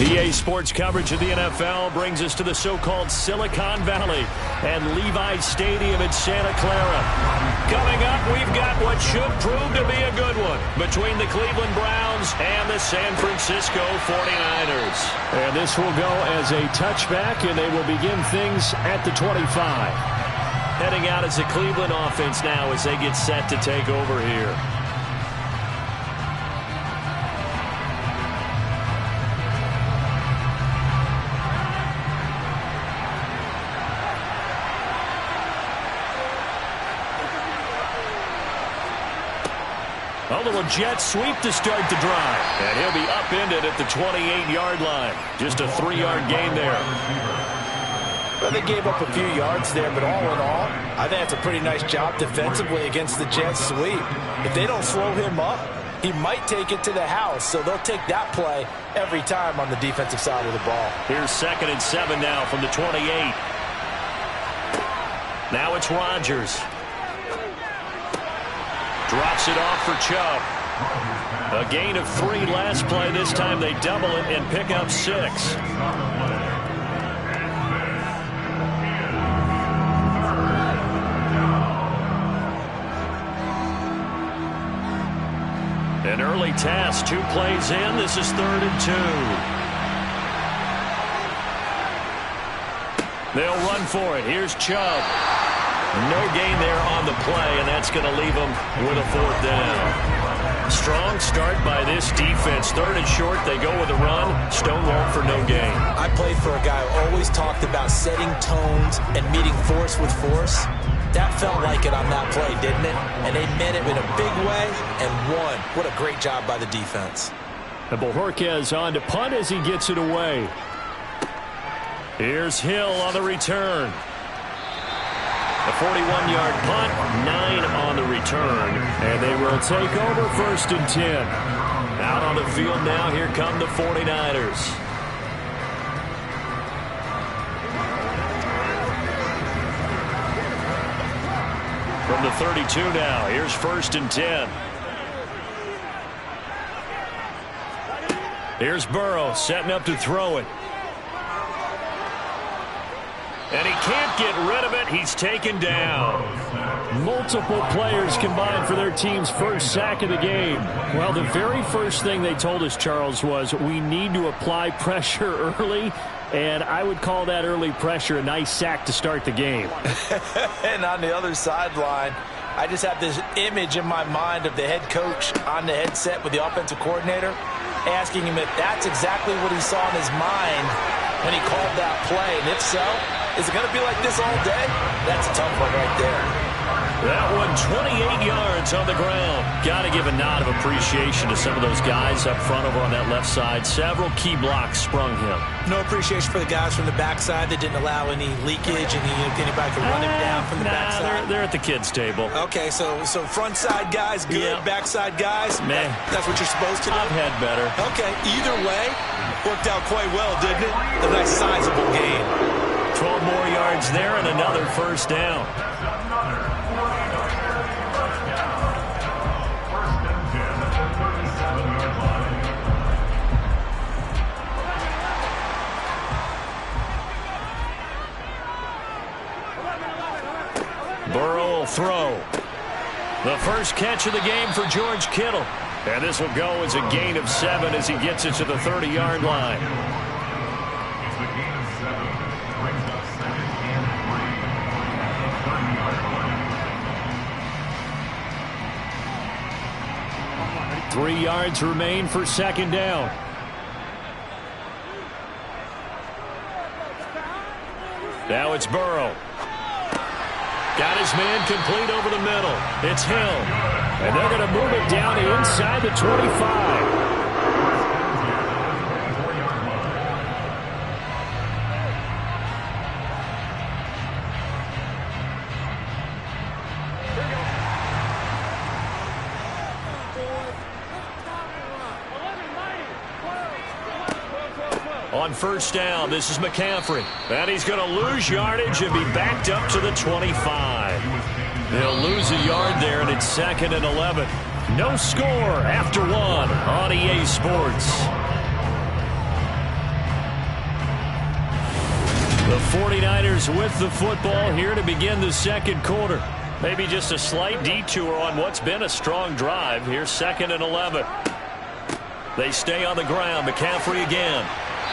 EA Sports coverage of the NFL brings us to the so-called Silicon Valley and Levi Stadium in Santa Clara. Coming up, we've got what should prove to be a good one between the Cleveland Browns and the San Francisco 49ers. And this will go as a touchback, and they will begin things at the 25. Heading out as the Cleveland offense now as they get set to take over here. A little jet sweep to start the drive. And he'll be upended at the 28-yard line. Just a 3-yard gain there. Well, they gave up a few yards there, but all in all, I think that's a pretty nice job defensively against the jet sweep. If they don't slow him up, he might take it to the house. So they'll take that play every time on the defensive side of the ball. Here's 2nd and 7 now from the 28. Now it's Rodgers. Drops it off for Chubb. A gain of 3 last play. This time they double it and pick up 6. An early task, 2 plays in. This is 3rd and 2. They'll run for it. Here's Chubb. No gain there on the play, and that's going to leave them with a 4th down. Strong start by this defense. 3rd and short, they go with a run. Stonewall for no gain. I played for a guy who always talked about setting tones and meeting force with force. That felt like it on that play, didn't it? And they meant it in a big way and won. What a great job by the defense. And Bojorquez on to punt as he gets it away. Here's Hill on the return. A 41-yard punt, 9 on the return. And they will take over 1st and 10. Out on the field now, here come the 49ers. From the 32 now, here's 1st and 10. Here's Burrow setting up to throw it. And he can't get rid of it. He's taken down. Multiple players combined for their team's first sack of the game. Well, the very first thing they told us, Charles, was we need to apply pressure early. And I would call that early pressure a nice sack to start the game. And on the other sideline, I just have this image in my mind of the head coach on the headset with the offensive coordinator asking him if that's exactly what he saw in his mind when he called that play. And if so, is it going to be like this all day? That's a tough one right there. That one 28 yards on the ground. Got to give a nod of appreciation to some of those guys up front over on that left side. Several key blocks sprung him. No appreciation for the guys from the backside that didn't allow any leakage and anybody could run him down from the backside. They're at the kids' table. Okay, so front side guys good, yeah. Backside guys, man, that's what you're supposed to do. I've had better. Okay, either way, worked out quite well, didn't it? A nice sizable gain. 12 more yards there and another 1st down. Burrow will throw. The first catch of the game for George Kittle. And this will go as a gain of 7 as he gets it to the 30-yard line. Three yards remain for 2nd down. Now it's Burrow. Got his man complete over the middle. It's Hill. And they're going to move it down inside the 25. On 1st down, this is McCaffrey. And he's going to lose yardage and be backed up to the 25. They'll lose a yard there, and it's 2nd and 11. No score after 1 on EA Sports. The 49ers with the football here to begin the second quarter. Maybe just a slight detour on what's been a strong drive. Here's 2nd and 11. They stay on the ground. McCaffrey again.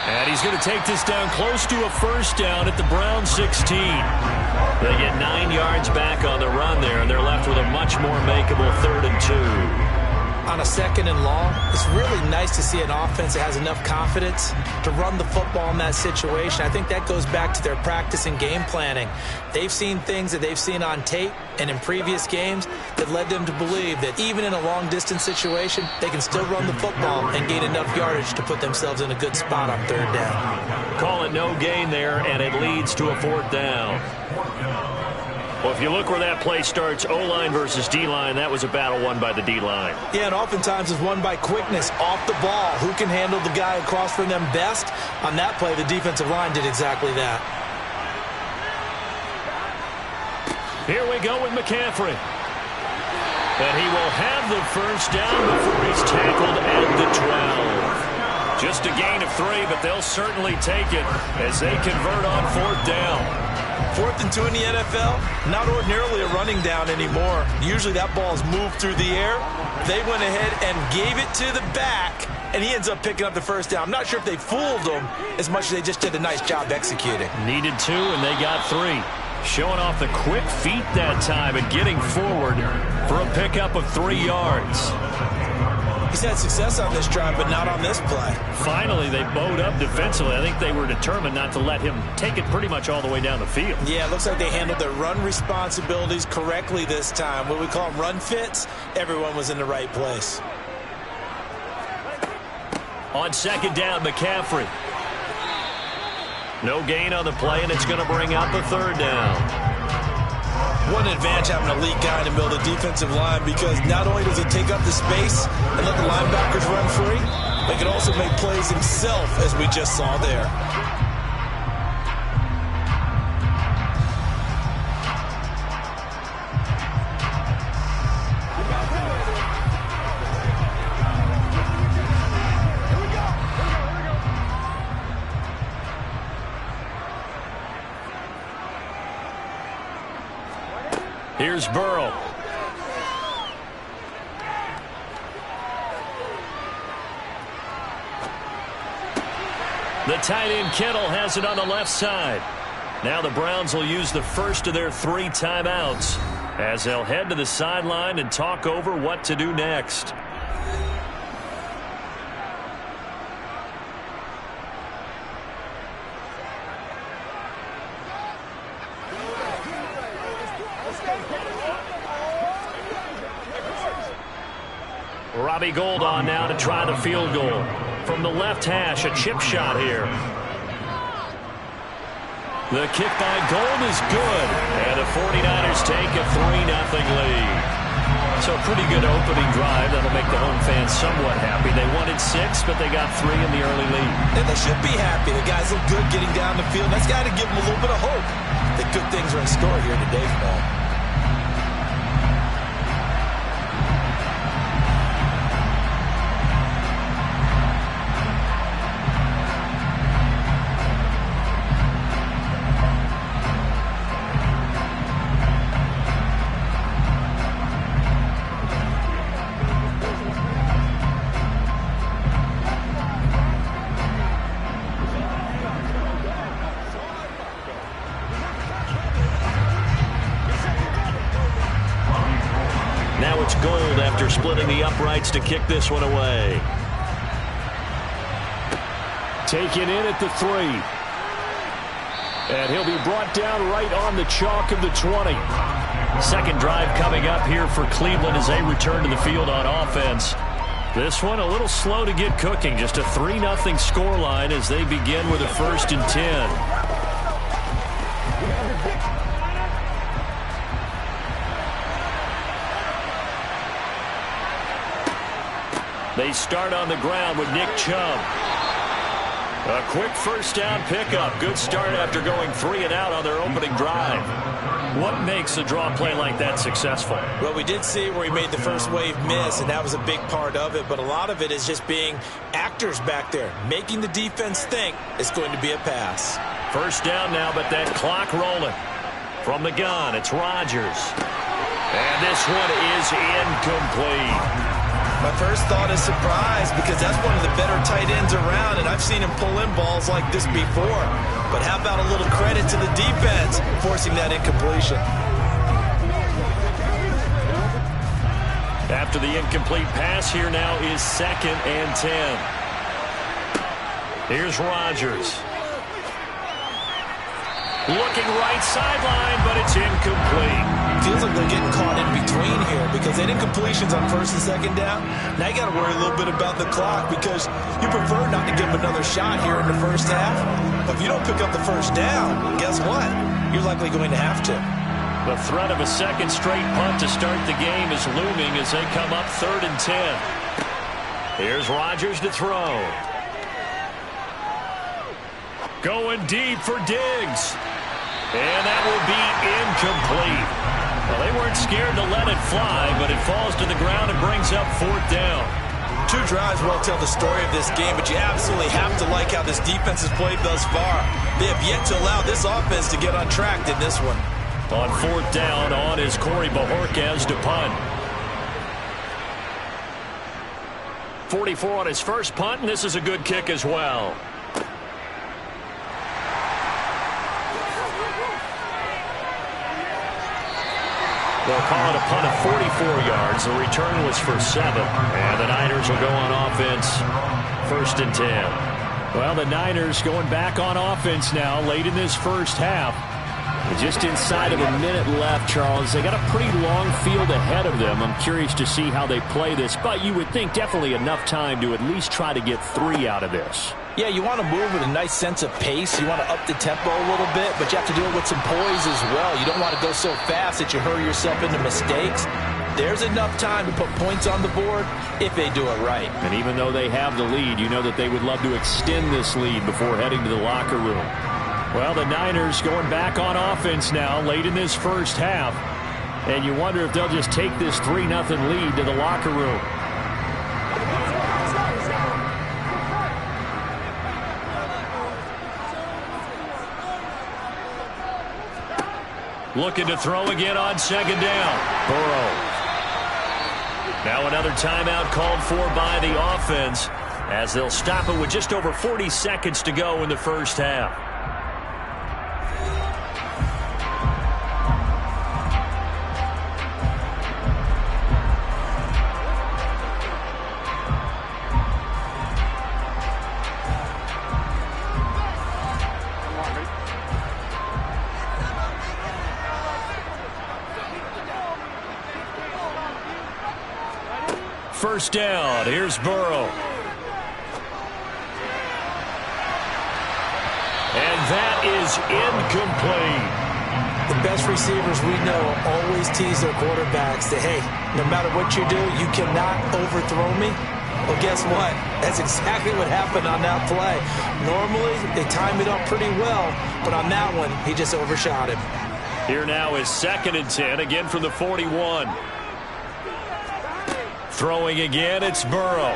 And he's going to take this down close to a first down at the Browns 16. They get 9 yards back on the run there, and they're left with a much more makeable 3rd and 2. On a 2nd and long, it's really nice to see an offense that has enough confidence to run the football in that situation. I think that goes back to their practice and game planning. They've seen things that they've seen on tape and in previous games that led them to believe that even in a long-distance situation, they can still run the football and gain enough yardage to put themselves in a good spot on 3rd down. Call it no gain there, and it leads to a 4th down. Well, if you look where that play starts, O-line versus D-line, that was a battle won by the D-line. Yeah, and oftentimes it's won by quickness off the ball. Who can handle the guy across from them best? On that play, the defensive line did exactly that. Here we go with McCaffrey. And he will have the first down before he's tackled at the 12. Just a gain of 3, but they'll certainly take it as they convert on 4th down. 4th and 2 in the NFL, not ordinarily a running down anymore. Usually that ball is moved through the air. They went ahead and gave it to the back, and he ends up picking up the first down. I'm not sure if they fooled him as much as they just did a nice job executing. Needed 2, and they got 3. Showing off the quick feet that time and getting forward for a pickup of 3 yards. He's had success on this drive, but not on this play. Finally, they bowed up defensively. I think they were determined not to let him take it pretty much all the way down the field. Yeah, it looks like they handled their run responsibilities correctly this time. What we call run fits, everyone was in the right place. On 2nd down, McCaffrey. No gain on the play, and it's going to bring up a 3rd down. What an advantage having an elite guy to build a defensive line, because not only does he take up the space and let the linebackers run free, but he can also make plays himself, as we just saw there. Here's Burrow. The tight end Kittle has it on the left side. Now the Browns will use the first of their 3 timeouts as they'll head to the sideline and talk over what to do next. Robbie Gould on now to try the field goal. From the left hash, a chip shot here. The kick by Gould is good, and the 49ers take a 3-0 lead. So a pretty good opening drive. That'll make the home fans somewhat happy. They wanted 6, but they got 3 in the early lead. And they should be happy. The guys look good getting down the field. That's got to give them a little bit of hope that good things are in store here today for them. Gould after splitting the uprights to kick this one away. Taken in at the 3. And he'll be brought down right on the chalk of the 20. Second drive coming up here for Cleveland as they return to the field on offense. This one a little slow to get cooking. Just a 3-0 scoreline as they begin with a 1st and 10. They start on the ground with Nick Chubb. A quick first down pickup. Good start after going 3 and out on their opening drive. What makes a draw play like that successful? Well, we did see where he made the first wave miss, and that was a big part of it. But a lot of it is just being actors back there, making the defense think it's going to be a pass. First down now, but that clock rolling. From the gun, it's Rodgers. And this one is incomplete. My first thought is surprise because that's one of the better tight ends around, and I've seen him pull in balls like this before. But how about a little credit to the defense forcing that incompletion? After the incomplete pass, here now is 2nd and 10. Here's Rodgers. Looking right sideline, but it's incomplete. Feels like they're getting caught in between here because they did incompletions on 1st and 2nd down. Now you got to worry a little bit about the clock because you prefer not to give them another shot here in the first half. But if you don't pick up the first down, guess what? You're likely going to have to. The threat of a second straight punt to start the game is looming as they come up 3rd and 10. Here's Rodgers to throw. Going deep for Diggs. And that will be incomplete. Well, they weren't scared to let it fly, but it falls to the ground and brings up 4th down. 2 drives won't tell the story of this game, but you absolutely have to like how this defense has played thus far. They have yet to allow this offense to get on track in this one. On 4th down, on is Corey Bojorquez to punt. 44 on his first punt, and this is a good kick as well. They'll call it a punt of 44 yards. The return was for 7. And the Niners will go on offense 1st and 10. Well, the Niners going back on offense now late in this first half. Just inside of a minute left, Charles. They got a pretty long field ahead of them. I'm curious to see how they play this, but you would think definitely enough time to at least try to get 3 out of this. Yeah, you want to move with a nice sense of pace. You want to up the tempo a little bit, but you have to do it with some poise as well. You don't want to go so fast that you hurry yourself into mistakes. There's enough time to put points on the board if they do it right. And even though they have the lead, you know that they would love to extend this lead before heading to the locker room. Well, the Niners going back on offense now late in this first half. And you wonder if they'll just take this 3-0 lead to the locker room. Looking to throw again on 2nd down. Burrow. Now another timeout called for by the offense as they'll stop it with just over 40 seconds to go in the first half. First down. Here's Burrow. And that is incomplete. The best receivers we know always tease their quarterbacks that, hey, no matter what you do, you cannot overthrow me. Well, guess what? That's exactly what happened on that play. Normally, they time it up pretty well, but on that one, he just overshot him. Here now is 2nd and 10, again from the 41. Throwing again, it's Burrow.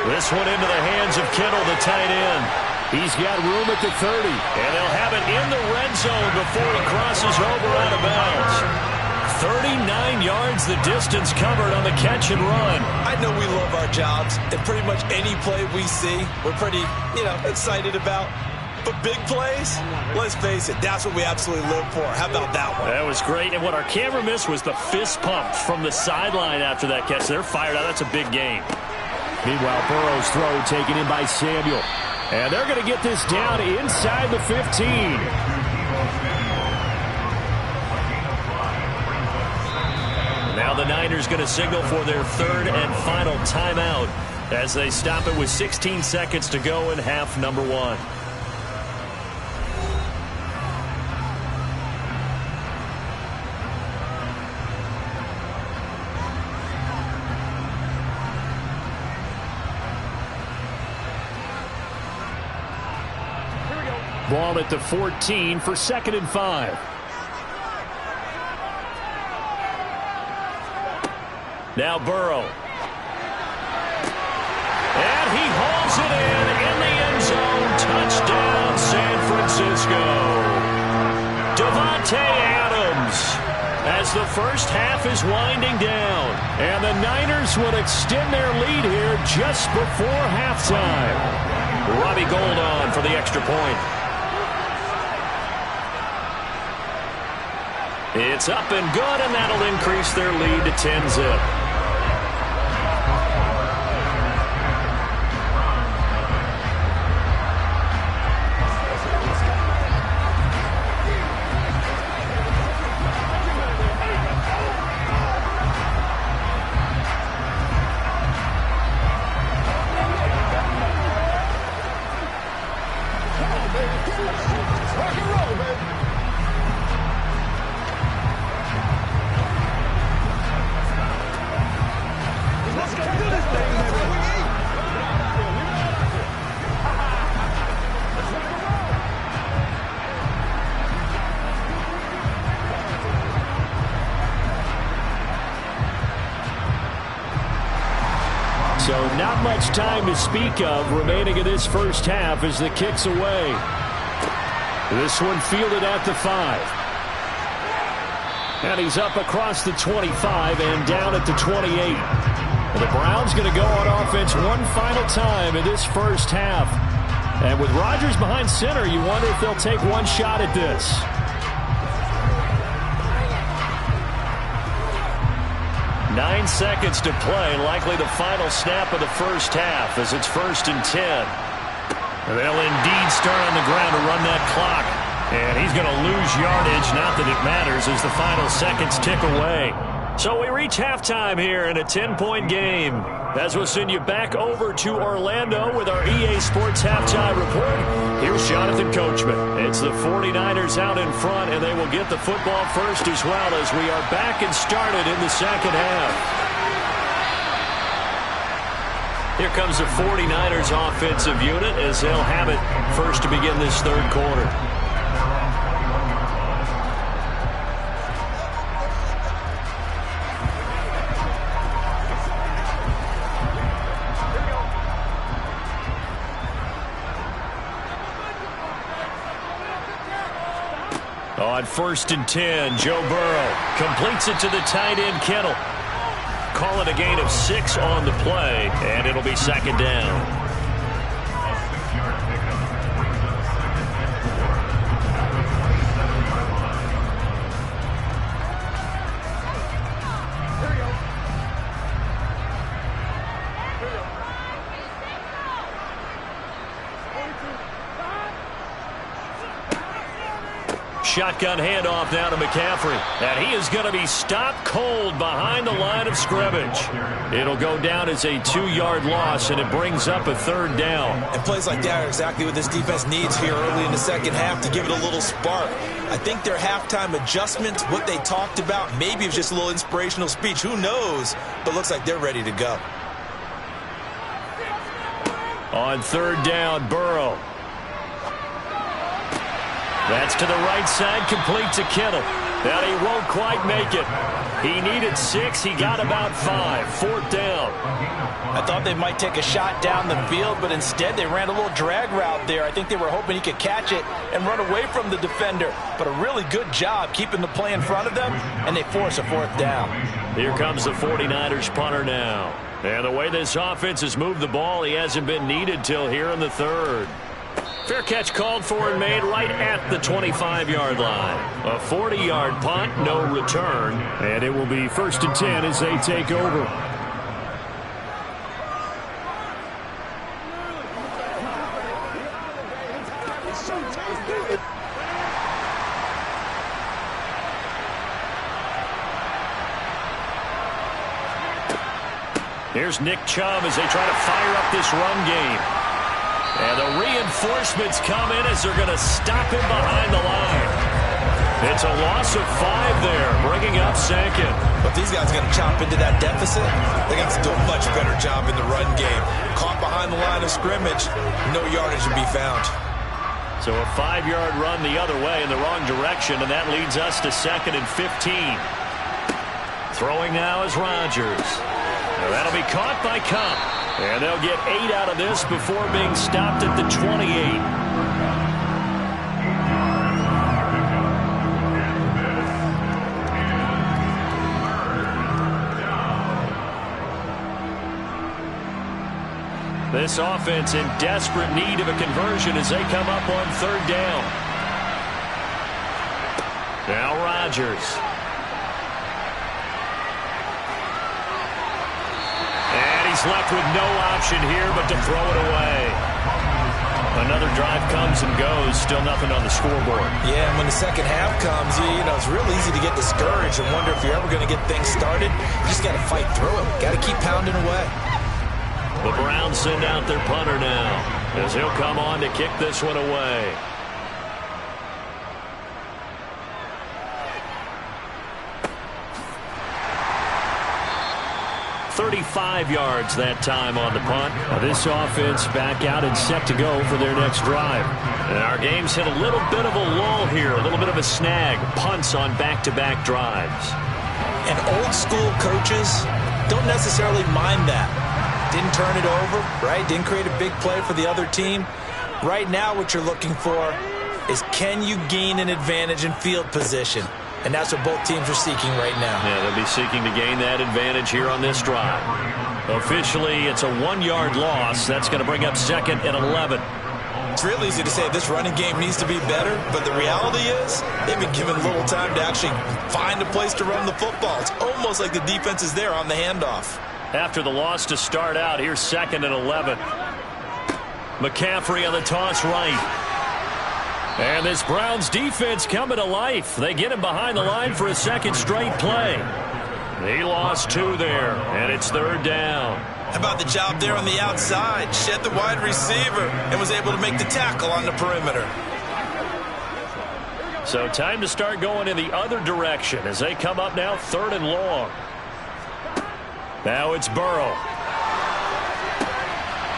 This one into the hands of Kittle, the tight end. He's got room at the 30. And they'll have it in the red zone before he crosses over out of bounds. 39 yards the distance covered on the catch and run. I know we love our jobs, and pretty much any play we see, we're pretty, excited about. But big plays, let's face it, that's what we absolutely live for. How about that one? That was great. And what our camera missed was the fist pump from the sideline after that catch. They're fired out. That's a big game. Meanwhile, Burrow's throw taken in by Samuel. And they're going to get this down inside the 15. Now the Niners going to signal for their 3rd and final timeout as they stop it with 16 seconds to go in half number 1. Ball at the 14 for 2nd and 5. Now Burrow. And he hauls it in the end zone. Touchdown, San Francisco. Francisco. Davante Adams as the first half is winding down. And the Niners would extend their lead here just before halftime. Robbie Gould on for the extra point. It's up and good, and that'll increase their lead to 10-zip. So not much time to speak of remaining in this first half as the kick's away. This one fielded at the 5. And he's up across the 25 and down at the 28. And the Browns going to go on offense one final time in this first half. And with Rodgers behind center, you wonder if they'll take one shot at this. Nine seconds to play, likely the final snap of the first half as it's 1st and 10. They'll indeed start on the ground to run that clock. And he's going to lose yardage, not that it matters, as the final seconds tick away. So we reach halftime here in a 10-point game. As we'll send you back over to Orlando with our EA Sports Halftime Report, here's Jonathan Coachman. It's the 49ers out in front, and they will get the football first as well as we are back and started in the second half. Here comes the 49ers offensive unit as they'll have it first to begin this third quarter. On 1st and 10, Joe Burrow completes it to the tight end, Kittle. Call it a gain of 6 on the play, and it'll be second down. Shotgun handoff down to McCaffrey. And he is going to be stopped cold behind the line of scrimmage. It'll go down as a 2-yard loss, and it brings up a 3rd down. And plays like that are exactly what this defense needs here early in the second half to give it a little spark. I think their halftime adjustment, what they talked about, maybe it was just a little inspirational speech. Who knows? But looks like they're ready to go. On 3rd down, Burrow. That's to the right side, complete to Kittle. And he won't quite make it. He needed 6. He got about 5. 4th down. I thought they might take a shot down the field, but instead they ran a little drag route there. I think they were hoping he could catch it and run away from the defender. But a really good job keeping the play in front of them, and they force a 4th down. Here comes the 49ers punter now. And the way this offense has moved the ball, he hasn't been needed till here in the 3rd. Fair catch called for and made right at the 25-yard line. A 40-yard punt, no return. And it will be 1st and 10 as they take over. Here's Nick Chubb as they try to fire up this run game. And the reinforcements come in as they're going to stop him behind the line. It's a loss of 5 there, bringing up 2nd. But these guys are going to chop into that deficit. They got to do a much better job in the run game. Caught behind the line of scrimmage, no yardage to be found. So a 5-yard run the other way in the wrong direction, and that leads us to 2nd and 15. Throwing now is Rodgers. Now that'll be caught by Kupp. And they'll get 8 out of this before being stopped at the 28. This offense in desperate need of a conversion as they come up on third down. Now Rodgers. And he's left with no option here but to throw it away. Another drive comes and goes. Still nothing on the scoreboard. Yeah, and when the second half comes, you know, it's real easy to get discouraged and wonder if you're ever going to get things started. You just got to fight through it. Got to keep pounding away. The Browns send out their punter now as he'll come on to kick this one away. 35 yards that time on the punt. Now this offense back out and set to go for their next drive. And our game's hit a little bit of a lull here, a little bit of a snag. Punts on back-to-back drives. And old school coaches don't necessarily mind that. Didn't turn it over, right? Didn't create a big play for the other team. Right now what you're looking for is, can you gain an advantage in field position? And that's what both teams are seeking right now. Yeah, they'll be seeking to gain that advantage here on this drive. Officially, it's a 1-yard loss. That's going to bring up second and 11. It's real easy to say this running game needs to be better, but the reality is they've been given little time to actually find a place to run the football. It's almost like the defense is there on the handoff. After the loss to start out, here's second and 11. McCaffrey on the toss right. And this Browns defense coming to life. They get him behind the line for a second straight play. He lost 2 there, and it's third down. How about the job there on the outside? Shed the wide receiver and was able to make the tackle on the perimeter. So time to start going in the other direction as they come up now third and long. Now it's Burrow.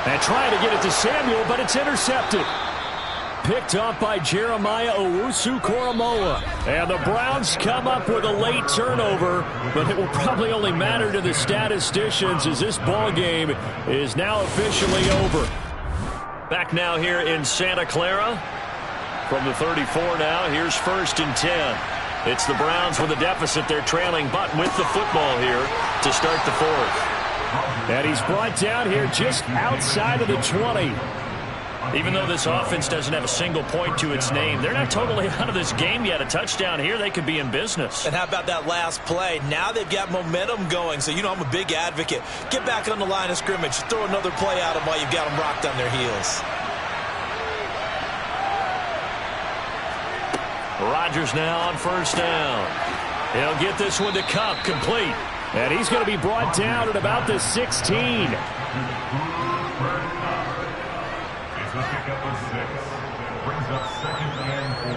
And trying to get it to Samuel, but it's intercepted. Picked up by Jeremiah Owusu-Koramoah. And the Browns come up with a late turnover, but it will probably only matter to the statisticians as this ball game is now officially over. Back now here in Santa Clara. From the 34 now, here's first and 10. It's the Browns with a deficit. They're trailing, but with the football here to start the fourth. And he's brought down here just outside of the 20. Even though this offense doesn't have a single point to its name, they're not totally out of this game yet. A touchdown here, they could be in business. And how about that last play? Now they've got momentum going. So, you know, I'm a big advocate. Get back on the line of scrimmage. Throw another play at them while you've got them rocked on their heels. Rodgers now on first down. He'll get this one to Kupp, complete. And he's going to be brought down at about the 16. Pickup of 6. Brings up second and 4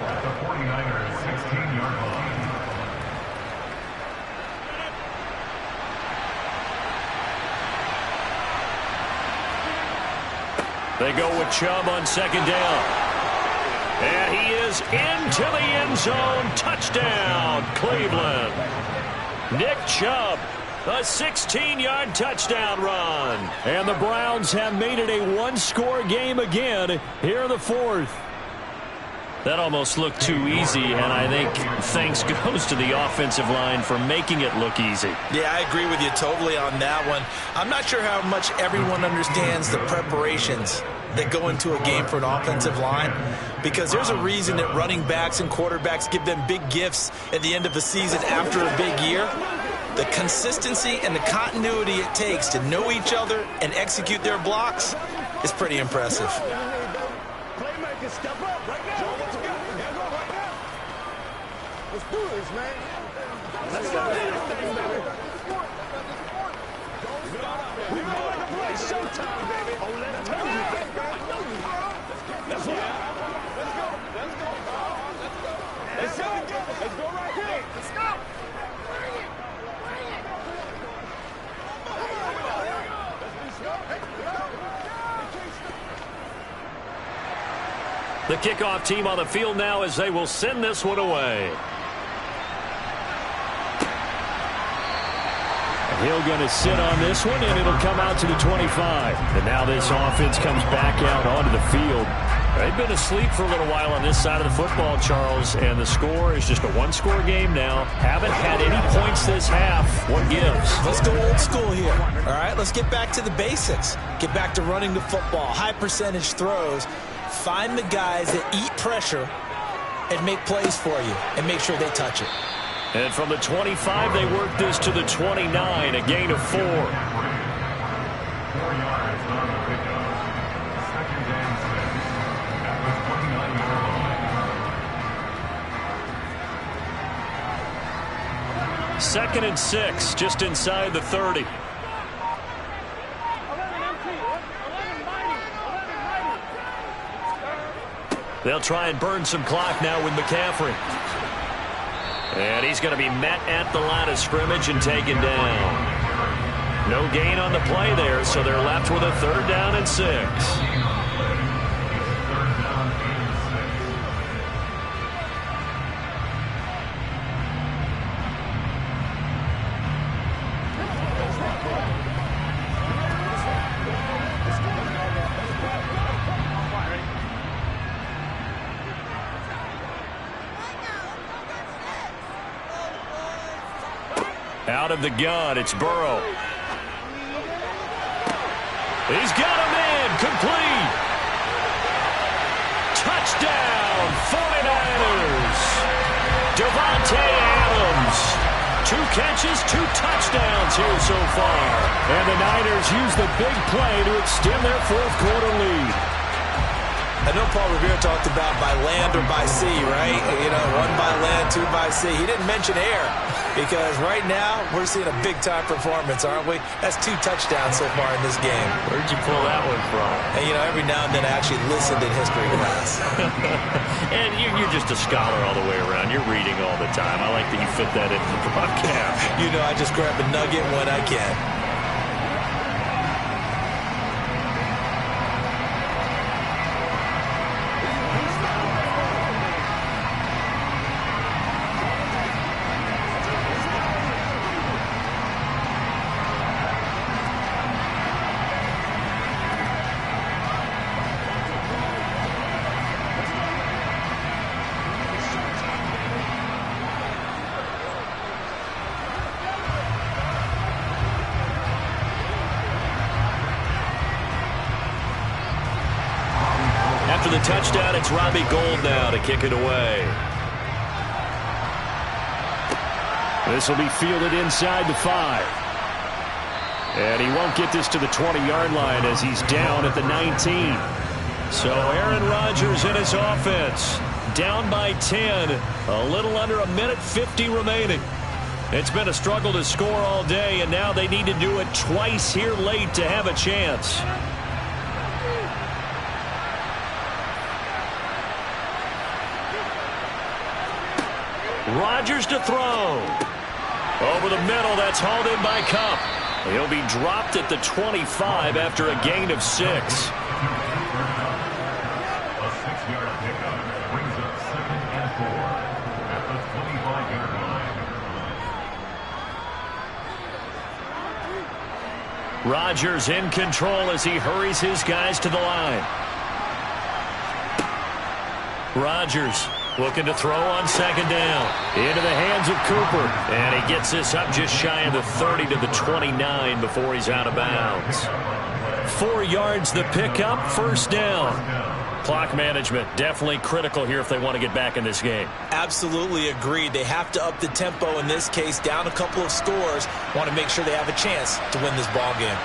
at the 49ers 16-yard line. They go with Chubb on second down. And he is into the end zone. Touchdown, Cleveland. Nick Chubb. A 16-yard touchdown run. And the Browns have made it a one-score game again here in the fourth. That almost looked too easy, and I think thanks goes to the offensive line for making it look easy. Yeah, I agree with you totally on that one. I'm not sure how much everyone understands the preparations that go into a game for an offensive line, because there's a reason that running backs and quarterbacks give them big gifts at the end of the season after a big year. The consistency and the continuity it takes to know each other and execute their blocks is pretty impressive. Playmakers, step up right now. Let's go. Let's do this, man. Let's go. We go like a play. Showtime, baby. Oh, let's go. Let's go. Let's go. Let's go right here. Let's go. The kickoff team on the field now as they will send this one away. Hill going to sit on this one, and it'll come out to the 25. And now this offense comes back out onto the field. They've been asleep for a little while on this side of the football, Charles, and the score is just a one-score game now. Haven't had any points this half. What gives? Let's go old school here. All right, let's get back to the basics. Get back to running the football, high percentage throws. Find the guys that eat pressure and make plays for you and make sure they touch it. And from the 25, they work this to the 29, a gain of 4. 4 yards on the pickup. Second and 6 at the 29-yard line. Second and 6, just inside the 30. They'll try and burn some clock now with McCaffrey. And he's going to be met at the line of scrimmage and taken down. No gain on the play there, so they're left with a 3rd down and 6. Out of the gun, it's Burrow. He's got him in, complete. Touchdown, 49ers. Devontae Adams. 2 catches, 2 touchdowns here so far. And the Niners use the big play to extend their 4th quarter lead. I know Paul Revere talked about by land or by sea, right? You know, 1 by land, 2 by sea. He didn't mention air because right now we're seeing a big-time performance, aren't we? That's 2 touchdowns so far in this game. Where'd you pull that one from? And, you know, every now and then I actually listened in history class. And you're just a scholar all the way around. You're reading all the time. I like that you fit that into the broadcast. You know, I just grab a nugget when I can. After the touchdown, it's Robbie Gould now to kick it away. This will be fielded inside the 5. And he won't get this to the 20-yard line as he's down at the 19. So Aaron Rodgers in his offense. Down by 10. A little under a minute 50 remaining. It's been a struggle to score all day, and now they need to do it twice here late to have a chance. Rodgers to throw. Over the middle, that's hauled in by Kupp. He'll be dropped at the 25 after a gain of 6. A 6-yard pickup brings up 2nd and 4 at the 25-yard line. Rodgers in control as he hurries his guys to the line. Rodgers looking to throw on 2nd down. Into the hands of Cooper. And he gets this up just shy of the 30 to the 29 before he's out of bounds. 4 yards the pickup, 1st down. Clock management definitely critical here if they want to get back in this game. Absolutely agreed. They have to up the tempo in this case, down a couple of scores. Want to make sure they have a chance to win this ball game.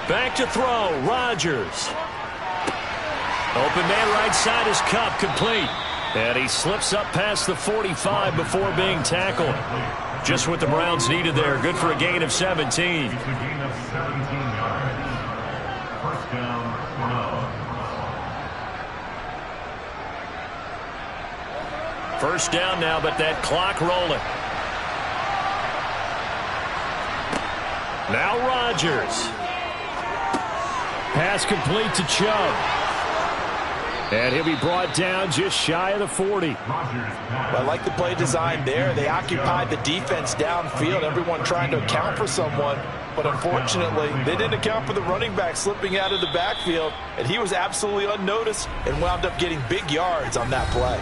Back to throw, Rodgers. Open man right side is Kupp, complete. And he slips up past the 45 before being tackled. Just what the Browns needed there. Good for a gain of 17. It's a gain of 17 yards. 1st down, no. 1st down now, but that clock rolling. Now Rodgers. Pass complete to Chubb. And he'll be brought down just shy of the 40. Well, I like the play design there. They occupied the defense downfield, everyone trying to account for someone. But unfortunately, they didn't account for the running back slipping out of the backfield, and he was absolutely unnoticed and wound up getting big yards on that play.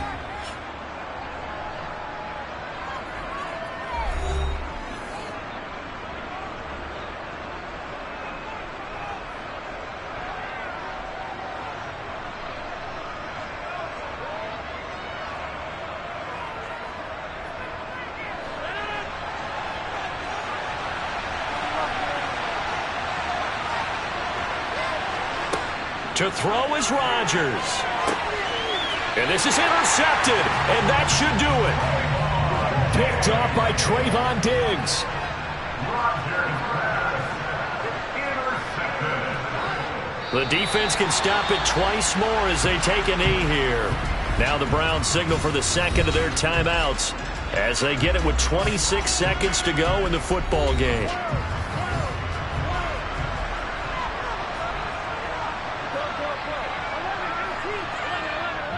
To throw is Rodgers. And this is intercepted, and that should do it. Picked off by Trayvon Diggs. The defense can stop it twice more as they take a knee here. Now the Browns signal for the second of their timeouts as they get it with 26 seconds to go in the football game.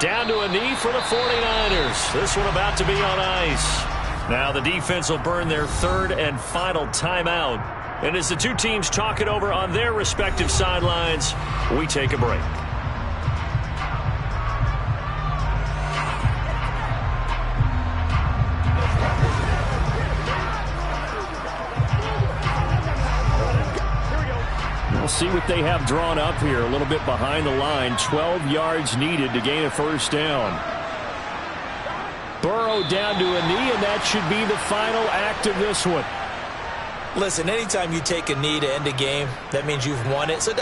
Down to a knee for the 49ers. This one about to be on ice. Now the defense will burn their third and final timeout. And as the two teams talk it over on their respective sidelines, we take a break. We'll see what they have drawn up here. A little bit behind the line. 12 yards needed to gain a first down. Burrow down to a knee, and that should be the final act of this one. Listen, anytime you take a knee to end a game, that means you've won it. So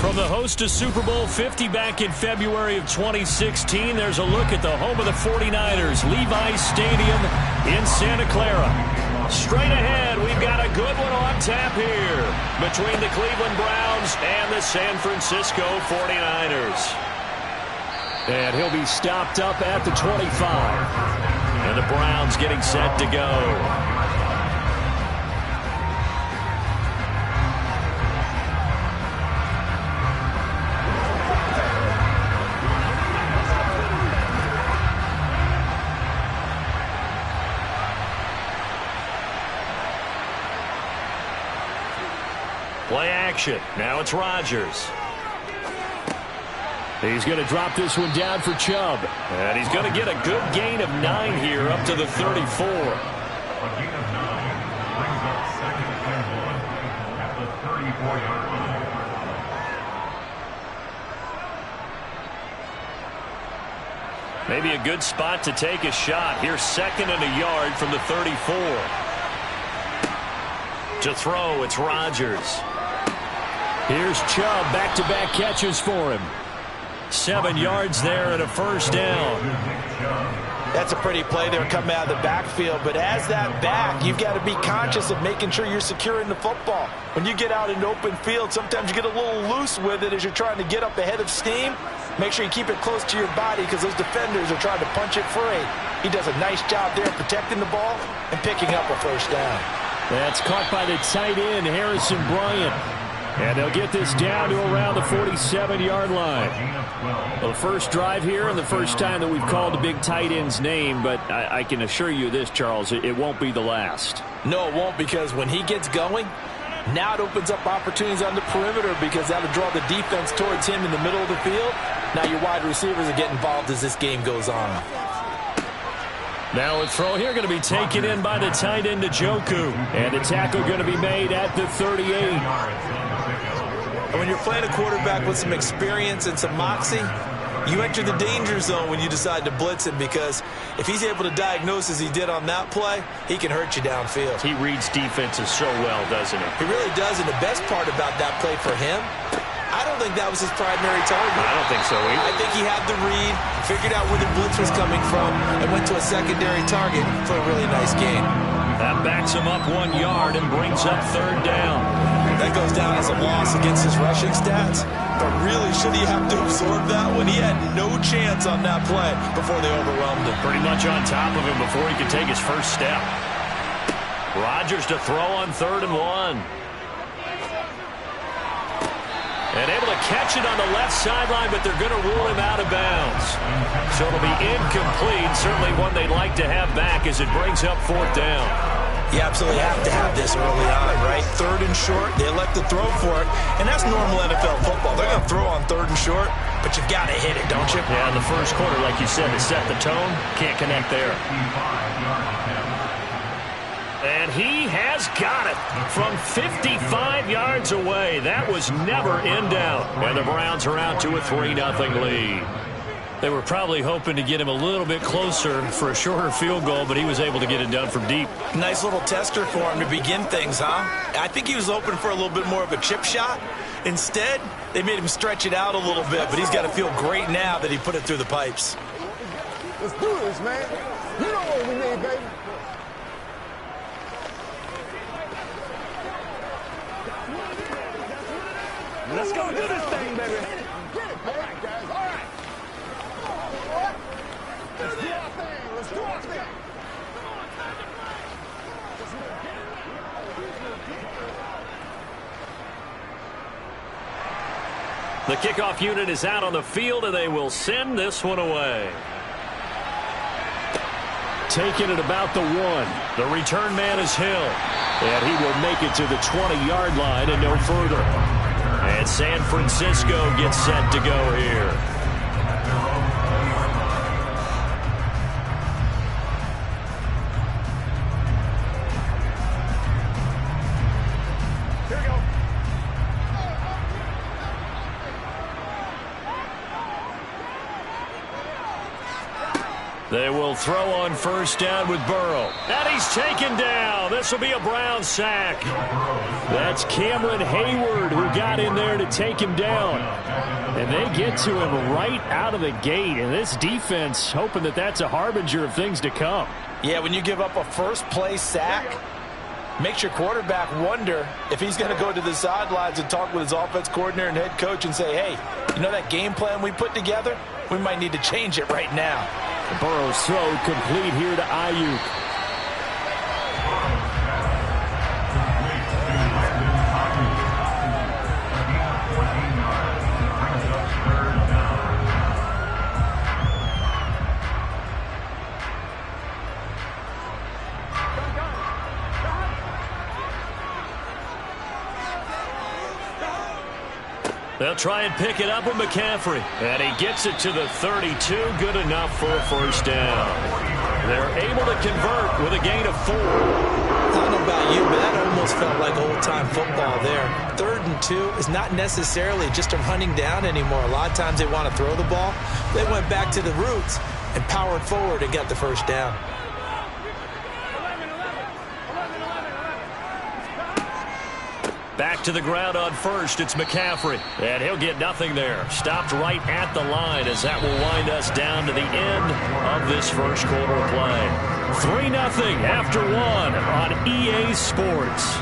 From the host to Super Bowl 50 back in February of 2016, there's a look at the home of the 49ers, Levi's Stadium in Santa Clara. Straight ahead, we've got a good one on tap here between the Cleveland Browns and the San Francisco 49ers. And he'll be stopped up at the 25. And the Browns getting set to go. Play action. Now it's Rodgers. He's going to drop this one down for Chubb. And he's going to get a good gain of 9 here up to the 34. A gain of 9 brings up 2nd and 1 at the 34-yard line. Maybe a good spot to take a shot. Here's 2nd and a yard from the 34. To throw, it's Rodgers. Here's Chubb, back-to-back catches for him. 7 yards there and a first down. That's a pretty play there coming out of the backfield. But as that back, you've got to be conscious of making sure you're securing the football. When you get out in open field, sometimes you get a little loose with it as you're trying to get up ahead of steam. Make sure you keep it close to your body because those defenders are trying to punch it free. He does a nice job there protecting the ball and picking up a first down. That's caught by the tight end, Harrison Bryant. And they'll get this down to around the 47-yard line. Well, the first drive here and the first time that we've called a big tight end's name, but I can assure you this, Charles, it won't be the last. No, it won't, because when he gets going, now it opens up opportunities on the perimeter because that'll draw the defense towards him in the middle of the field. Now your wide receivers will get involved as this game goes on. Now a throw here going to be taken in by the tight end Njoku. And the tackle going to be made at the 38. And when you're playing a quarterback with some experience and some moxie, you enter the danger zone when you decide to blitz him, because if he's able to diagnose as he did on that play, he can hurt you downfield. He reads defenses so well, doesn't he? He really does, and the best part about that play for him, I don't think that was his primary target. I don't think so either. I think he had the read, figured out where the blitz was coming from, and went to a secondary target for a really nice gain. That backs him up 1 yard and brings up third down. That goes down as a loss against his rushing stats, but really should he have to absorb that when he had no chance on that play before they overwhelmed him? Pretty much on top of him before he could take his first step. Rodgers to throw on 3rd and 1. And able to catch it on the left sideline, but they're going to rule him out of bounds. So it'll be incomplete. Certainly one they'd like to have back as it brings up 4th down. You absolutely have to have this early on, right? 3rd and short, they elect to throw for it, and that's normal NFL football. They're going to throw on 3rd and short, but you've got to hit it, don't you? Yeah, in the first quarter, like you said, to set the tone, can't connect there. And he has got it from 55 yards away. That was never in doubt. And the Browns are out to a 3-0 lead. They were probably hoping to get him a little bit closer for a shorter field goal, but he was able to get it done from deep. Nice little tester for him to begin things, huh? I think he was hoping for a little bit more of a chip shot. Instead, they made him stretch it out a little bit, but he's got to feel great now that he put it through the pipes. Let's do this, man. You know what we need, baby. Let's go do this thing, baby. Get it, all right, guys. All right. Let's do our thing. Let's do our thing. The kickoff unit is out on the field, and they will send this one away. Taking it about the 1. The return man is Hill. And he will make it to the 20-yard line and no further. And San Francisco gets set to go here. Here we go. They will throw on first down with Burrow. And he's taken down. This will be a Brown sack. That's Cameron Hayward who got in there to take him down. And they get to him right out of the gate. And this defense hoping that that's a harbinger of things to come. Yeah, when you give up a first-play sack, makes your quarterback wonder if he's going to go to the sidelines and talk with his offense coordinator and head coach and say, hey, you know that game plan we put together? We might need to change it right now. Burrow's throw complete here to Ayuk. They'll try and pick it up with McCaffrey. And he gets it to the 32. Good enough for a first down. They're able to convert with a gain of 4. I don't know about you, but that almost felt like old-time football there. 3rd and 2 is not necessarily just a running down anymore. A lot of times they want to throw the ball. They went back to the roots and powered forward and got the first down. Back to the ground on first. It's McCaffrey. And he'll get nothing there. Stopped right at the line as that will wind us down to the end of this first quarter of play. 3-0 after 1 on EA Sports.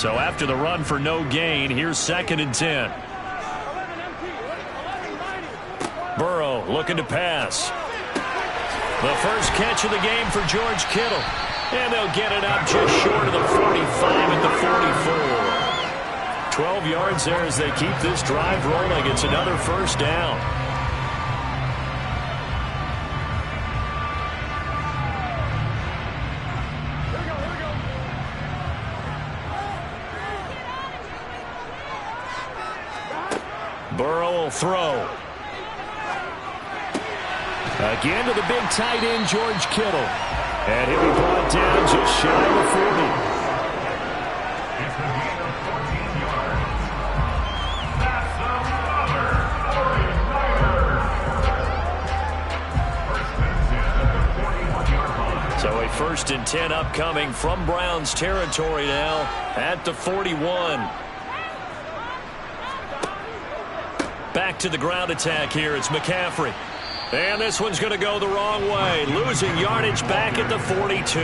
So after the run for no gain, here's 2nd and 10. Burrow looking to pass. The first catch of the game for George Kittle. And they'll get it up just short of the 45 at the 44. 12 yards there as they keep this drive rolling. It's another first down. Burrow will throw. Again to the big tight end, George Kittle. And he'll be brought down just shy of the 40. It's a gain of 14 yards. That's another 49ers. First and 10 at the 41-yard line. So a 1st and 10 upcoming from Browns territory now at the 41. Back to the ground attack here. It's McCaffrey. And this one's going to go the wrong way. Losing yardage back at the 42.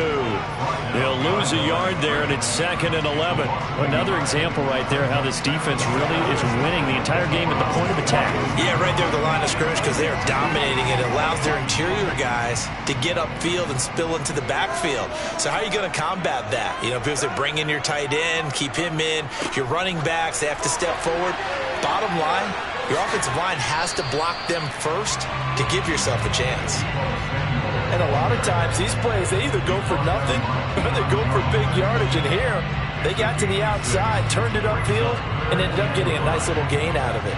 They'll lose a yard there, and it's 2nd and 11. Another example right there how this defense really is winning the entire game at the point of attack. Yeah, right there at the line of scrimmage because they are dominating it. It allows their interior guys to get upfield and spill into the backfield. So how are you going to combat that? You know, because they bring in your tight end, keep him in. Your running backs, they have to step forward. Bottom line, your offensive line has to block them first to give yourself a chance. And a lot of times, these plays, they either go for nothing or they go for big yardage. And here, they got to the outside, turned it upfield, and ended up getting a nice little gain out of it.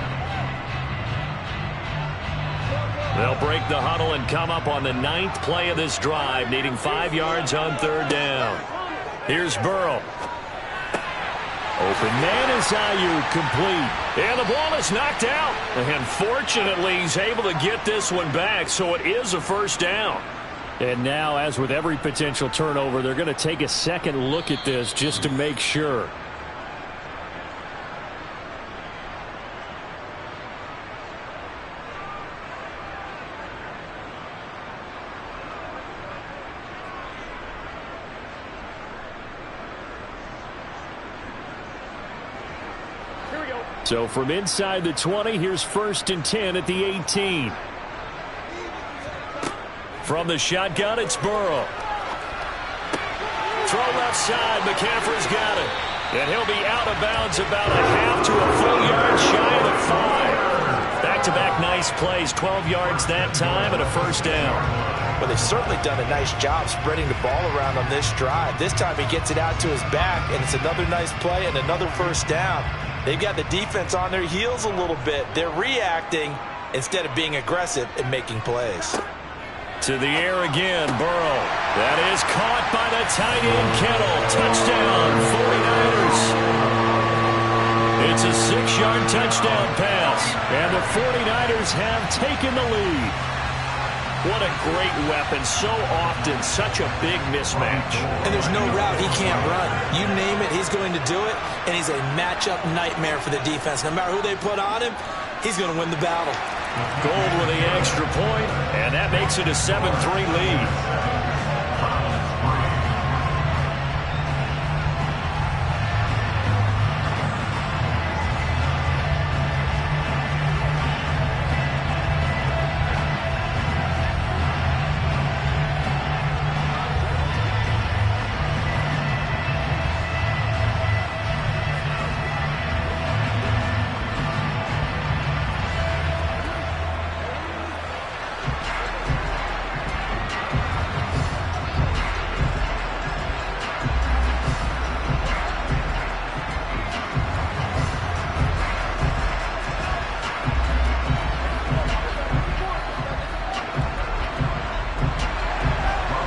They'll break the huddle and come up on the 9th play of this drive, needing 5 yards on 3rd down. Here's Burrow. Open man is Ayuk, complete. And the ball is knocked out. And fortunately, he's able to get this one back, so it is a first down. And now, as with every potential turnover, they're going to take a second look at this just to make sure. So from inside the 20, here's 1st and 10 at the 18. From the shotgun, it's Burrow. Throw left side. McCaffrey's got it. And he'll be out of bounds about a half to a full yard shy of the 5. Back-to-back nice plays. 12 yards that time and a first down. But they've certainly done a nice job spreading the ball around on this drive. This time he gets it out to his back, and it's another nice play and another first down. They've got the defense on their heels a little bit. They're reacting instead of being aggressive and making plays. To the air again, Burrow. That is caught by the tight end, Kittle. Touchdown, 49ers. It's a 6-yard touchdown pass, and the 49ers have taken the lead. What a great weapon. So often, such a big mismatch. And there's no route he can't run. You name it, he's going to do it, and he's a matchup nightmare for the defense. No matter who they put on him, he's going to win the battle. Gold with the extra point, and that makes it a 7-3 lead.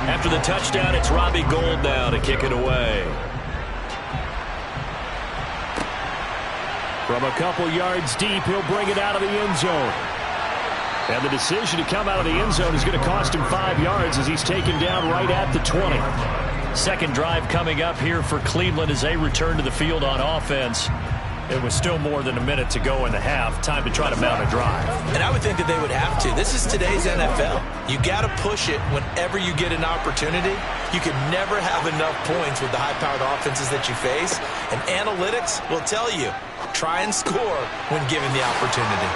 After the touchdown, it's Robbie Gould now to kick it away. From a couple yards deep, he'll bring it out of the end zone. And the decision to come out of the end zone is going to cost him 5 yards as he's taken down right at the 20. Second drive coming up here for Cleveland as they return to the field on offense. It was still more than a minute to go in the half. Time to try to mount a drive. And I would think that they would have to. This is today's NFL. You got to push it whenever you get an opportunity. You can never have enough points with the high-powered offenses that you face. And analytics will tell you, try and score when given the opportunity.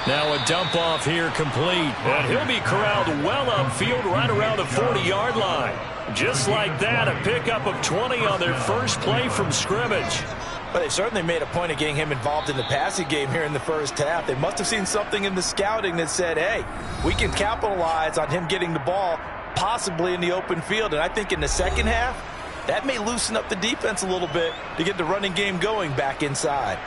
Now a dump off here complete. And he'll be corralled well upfield right around the 40-yard line. Just like that, a pickup of 20 on their first play from scrimmage. But they certainly made a point of getting him involved in the passing game here in the first half. They must have seen something in the scouting that said, hey, we can capitalize on him getting the ball possibly in the open field. And I think in the second half, that may loosen up the defense a little bit to get the running game going back inside.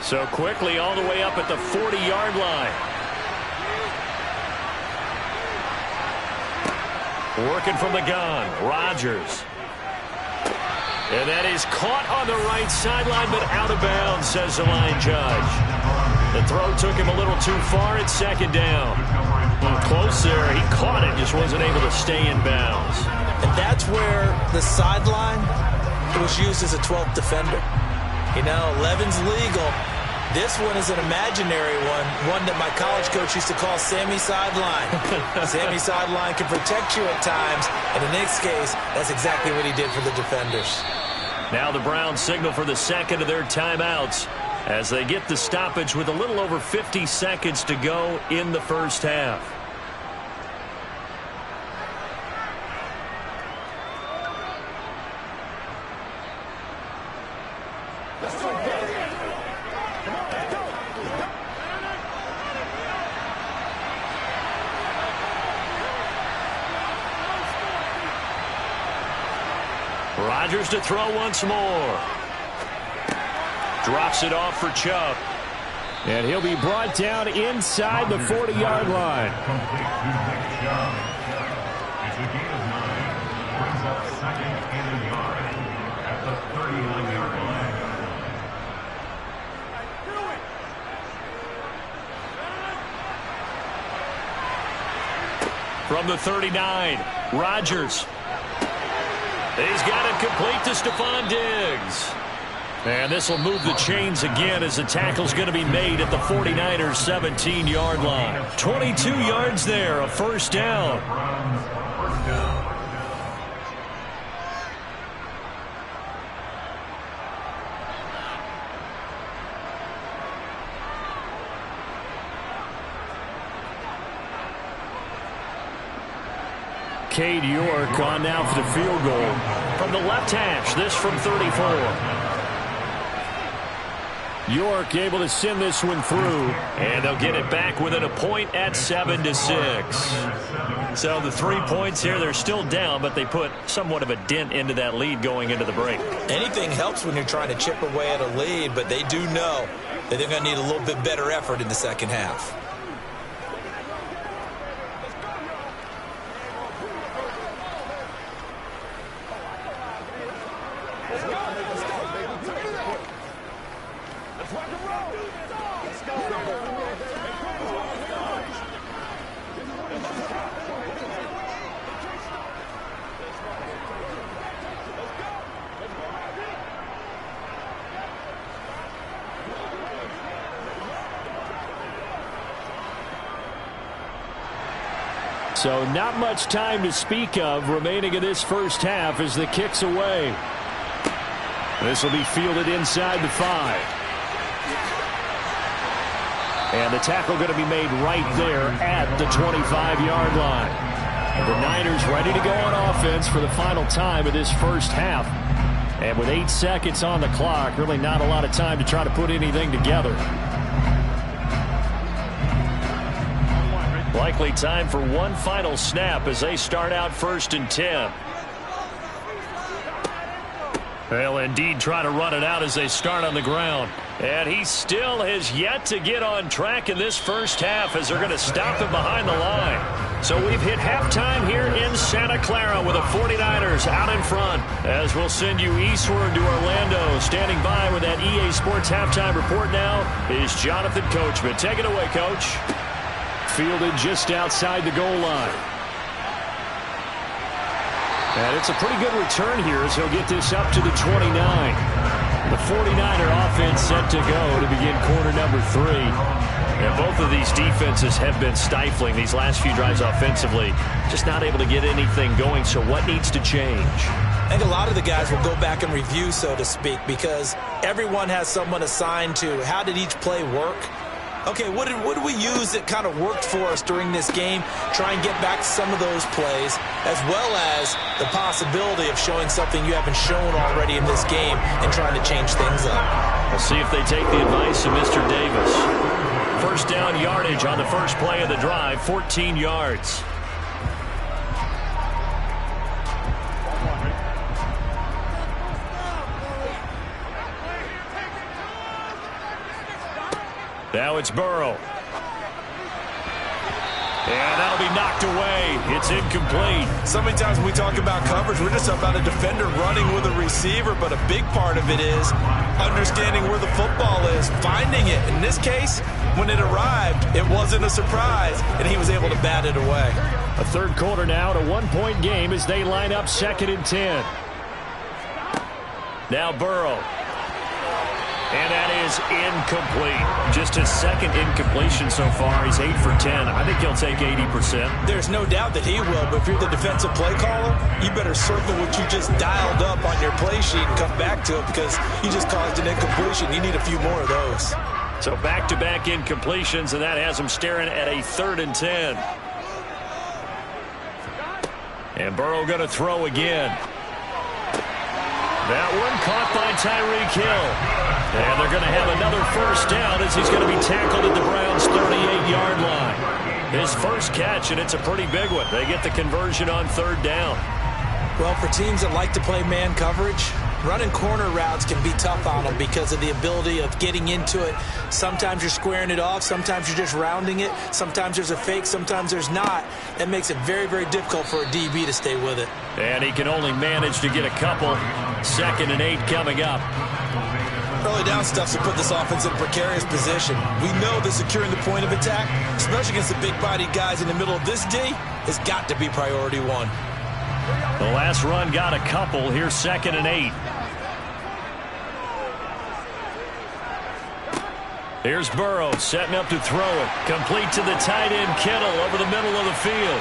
So quickly all the way up at the 40-yard line. Working from the gun, Rodgers. And that is caught on the right sideline, but out of bounds, says the line judge. The throw took him a little too far at second down. Close there. He caught it, just wasn't able to stay in bounds. And that's where the sideline was used as a 12th defender. You know, 11's legal. This one is an imaginary one that my college coach used to call Sammy Sideline. Sammy Sideline can protect you at times, and in this case, that's exactly what he did for the defenders. Now the Browns signal for the second of their timeouts as they get the stoppage with a little over 50 seconds to go in the first half. Rodgers to throw once more. Drops it off for Chubb. And he'll be brought down inside the 40-yard line. Complete to Nick Chubb. It's a gain of 9. Brings up second and a yard at the 39-yard line. From the 39, Rodgers. He's got it complete to Stephon Diggs. And this will move the chains again as the tackle's going to be made at the 49ers' 17-yard line. 22 yards there, a first down. First down. Cade York on now for the field goal. From the left hash, this from 34. York able to send this one through. And they'll get it back within a point at 7-6. So the 3 points here, they're still down, but they put somewhat of a dent into that lead going into the break. Anything helps when you're trying to chip away at a lead, but they do know that they're going to need a little bit better effort in the second half. So not much time to speak of remaining in this first half as the kick's away. This will be fielded inside the 5. And the tackle going to be made right there at the 25-yard line. And the Niners ready to go on offense for the final time of this first half. And with 8 seconds on the clock, really not a lot of time to try to put anything together. Likely time for one final snap as they start out 1st and 10. They'll indeed try to run it out as they start on the ground. And he still has yet to get on track in this first half as they're going to stop him behind the line. So we've hit halftime here in Santa Clara with the 49ers out in front. As we'll send you eastward to Orlando. Standing by with that EA Sports halftime report now is Jonathan Coachman. Take it away, Coach. Fielded just outside the goal line. And it's a pretty good return here as he'll get this up to the 29. The 49er offense set to go to begin quarter number 3. And both of these defenses have been stifling these last few drives offensively. Just not able to get anything going, so what needs to change? I think a lot of the guys will go back and review, so to speak, because everyone has someone assigned to how did each play work. Okay, what did we use that kind of worked for us during this game? Try and get back to some of those plays, as well as the possibility of showing something you haven't shown already in this game and trying to change things up. We'll see if they take the advice of Mr. Davis. First down yardage on the first play of the drive, 14 yards. Now it's Burrow. And that'll be knocked away. It's incomplete. So many times when we talk about coverage, we're just about a defender running with a receiver, but a big part of it is understanding where the football is, finding it. In this case, when it arrived, it wasn't a surprise, and he was able to bat it away. A third quarter now at a one-point game as they line up 2nd and 10. Now Burrow. And that is incomplete. Just his second incompletion so far. He's 8 for 10. I think he'll take 80%. There's no doubt that he will, but if you're the defensive play caller, you better circle what you just dialed up on your play sheet and come back to it because you just caused an incompletion. You need a few more of those. So back-to-back incompletions, and that has him staring at a 3rd and 10. And Burrow going to throw again. That one caught by Tyreek Hill. And they're going to have another first down as he's going to be tackled at the Browns' 38-yard line. His first catch, and it's a pretty big one. They get the conversion on 3rd down. Well, for teams that like to play man coverage, running corner routes can be tough on them because of the ability of getting into it. Sometimes you're squaring it off. Sometimes you're just rounding it. Sometimes there's a fake. Sometimes there's not. That makes it very, very difficult for a DB to stay with it. And he can only manage to get a couple. 2nd and 8 coming up. Early down stuff to put this offense in a precarious position. We know that securing the point of attack, especially against the big-bodied guys in the middle of this D, has got to be priority 1. The last run got a couple. Here's 2nd and 8. Here's Burrow setting up to throw it. Complete to the tight end Kittle over the middle of the field.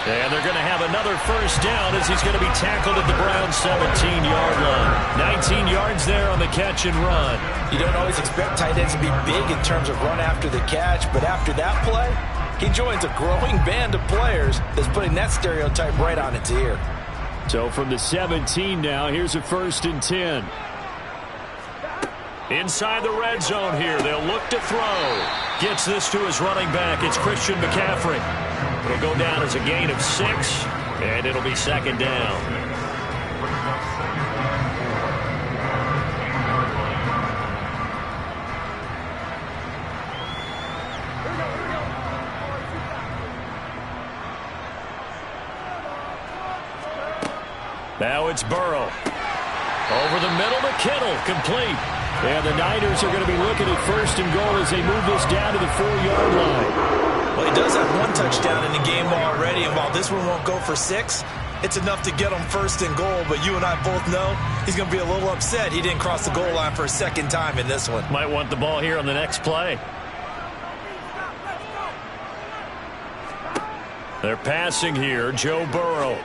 And they're going to have another first down as he's going to be tackled at the Browns' 17-yard line. 19 yards there on the catch and run. You don't always expect tight ends to be big in terms of run after the catch, but after that play, he joins a growing band of players that's putting that stereotype right on its ear. So from the 17 now, here's a 1st and 10. Inside the red zone here, they'll look to throw. Gets this to his running back. It's Christian McCaffrey. It'll go down as a gain of 6, and it'll be 2nd down. Now it's Burrow. Over the middle to Kittle, complete. And the Niners are going to be looking at 1st and goal as they move this down to the 4-yard line. Well, he does have 1 touchdown in the game already, and while this one won't go for 6, it's enough to get him 1st and goal. But you and I both know he's going to be a little upset he didn't cross the goal line for a 2nd time in this one. Might want the ball here on the next play. They're passing here. Joe Burrow.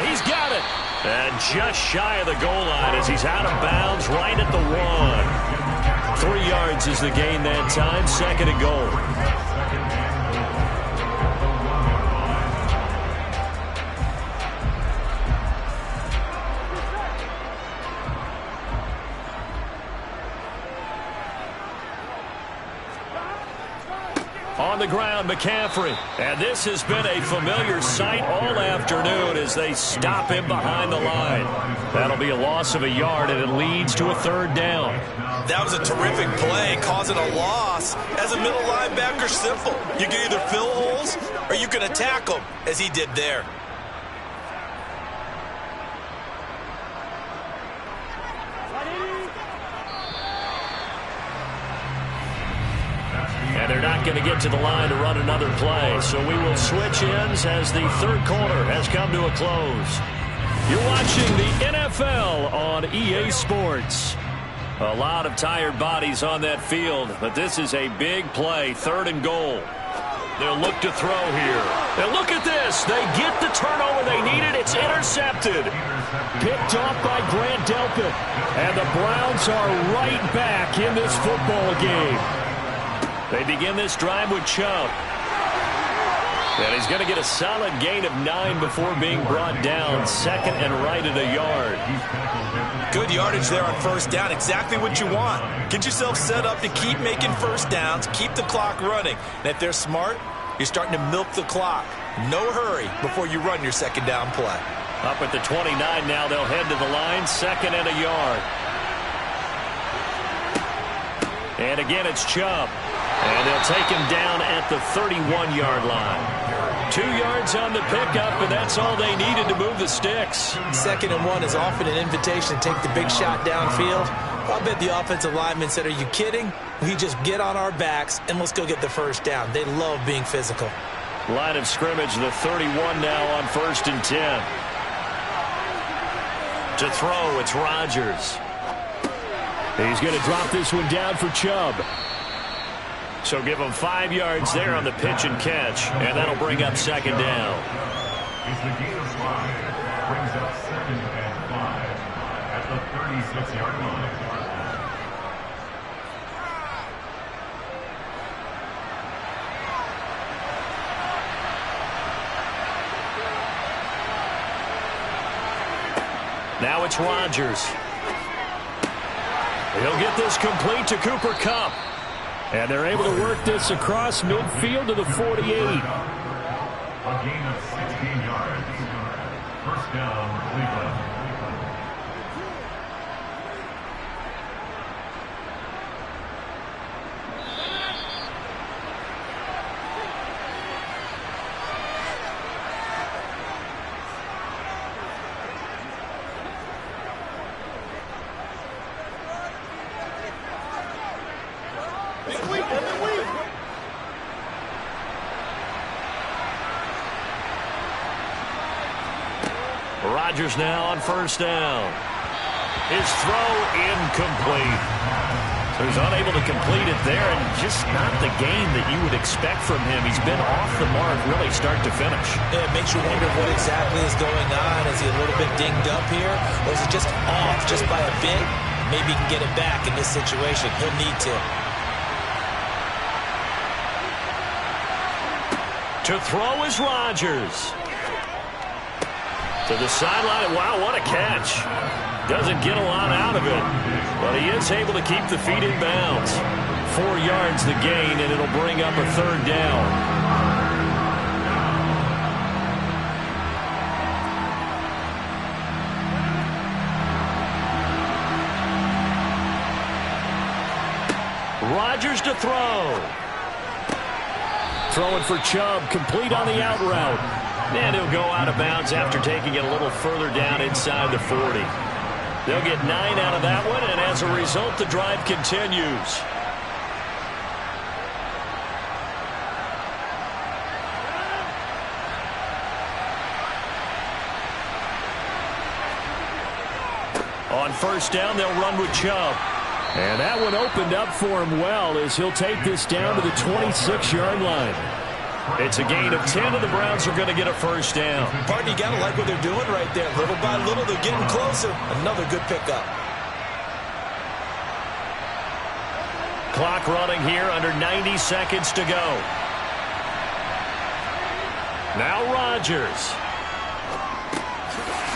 He's got it. And just shy of the goal line as he's out of bounds right at the 1. 3 yards is the gain that time. 2nd and goal. On the ground, McCaffrey. And this has been a familiar sight all afternoon as they stop him behind the line. That'll be a loss of a yard, and it leads to a 3rd down. That was a terrific play, causing a loss. As a middle linebacker, simple. You can either fill holes or you can attack them, as he did there. And they're not going to get to the line to run another play. So we will switch ends as the 3rd quarter has come to a close. You're watching the NFL on EA Sports. A lot of tired bodies on that field, but this is a big play, 3rd and goal. They'll look to throw here. And look at this. They get the turnover they needed. It's intercepted. Picked off by Grant Delpit. And the Browns are right back in this football game. They begin this drive with Chubb. And he's going to get a solid gain of 9 before being brought down. 2nd and right at a yard. Good yardage there on 1st down. Exactly what you want. Get yourself set up to keep making 1st downs. Keep the clock running. And if they're smart, you're starting to milk the clock. No hurry before you run your 2nd down play. Up at the 29 now. They'll head to the line. 2nd and a yard. And again, it's Chubb. And they'll take him down at the 31-yard line. 2 yards on the pickup, and that's all they needed to move the sticks. 2nd and 1 is often an invitation to take the big shot downfield. I bet the offensive lineman said, are you kidding? We just get on our backs, and let's go get the 1st down. They love being physical. Line of scrimmage, the 31 now on 1st and 10. To throw, it's Rodgers. He's going to drop this one down for Chubb. So give him 5 yards there on the pitch and catch, and that'll bring up 2nd down. It's the gain of 5. Brings up 2nd and 5 at the 36-yard line. Now it's Rodgers. He'll get this complete to Cooper Kupp. And they're able to work this across midfield to the 48. A gain of 16 yards. 1st down, Cleveland. Rodgers now on 1st down. His throw incomplete. So he's unable to complete it there, and just not the game that you would expect from him. He's been off the mark really start to finish. Yeah, it makes you wonder what exactly is going on. Is he a little bit dinged up here? Or is he just off just by a bit? Maybe he can get it back in this situation. He'll need to. To throw is Rodgers. To the sideline. Wow, what a catch. Doesn't get a lot out of it, but he is able to keep the feet in bounds. 4 yards the gain, and it'll bring up a 3rd down. Rodgers to throw. Throwing for Chubb, complete on the out route. And he'll go out of bounds after taking it a little further down inside the 40. They'll get 9 out of that one, and as a result, the drive continues. On first down, they'll run with Chubb. And that one opened up for him well as he'll take this down to the 26-yard line. It's a gain of 10, and the Browns are going to get a first down. Partner, you got to like what they're doing right there. Little by little, they're getting closer. Another good pickup. Clock running here, under 90 seconds to go. Now Rodgers.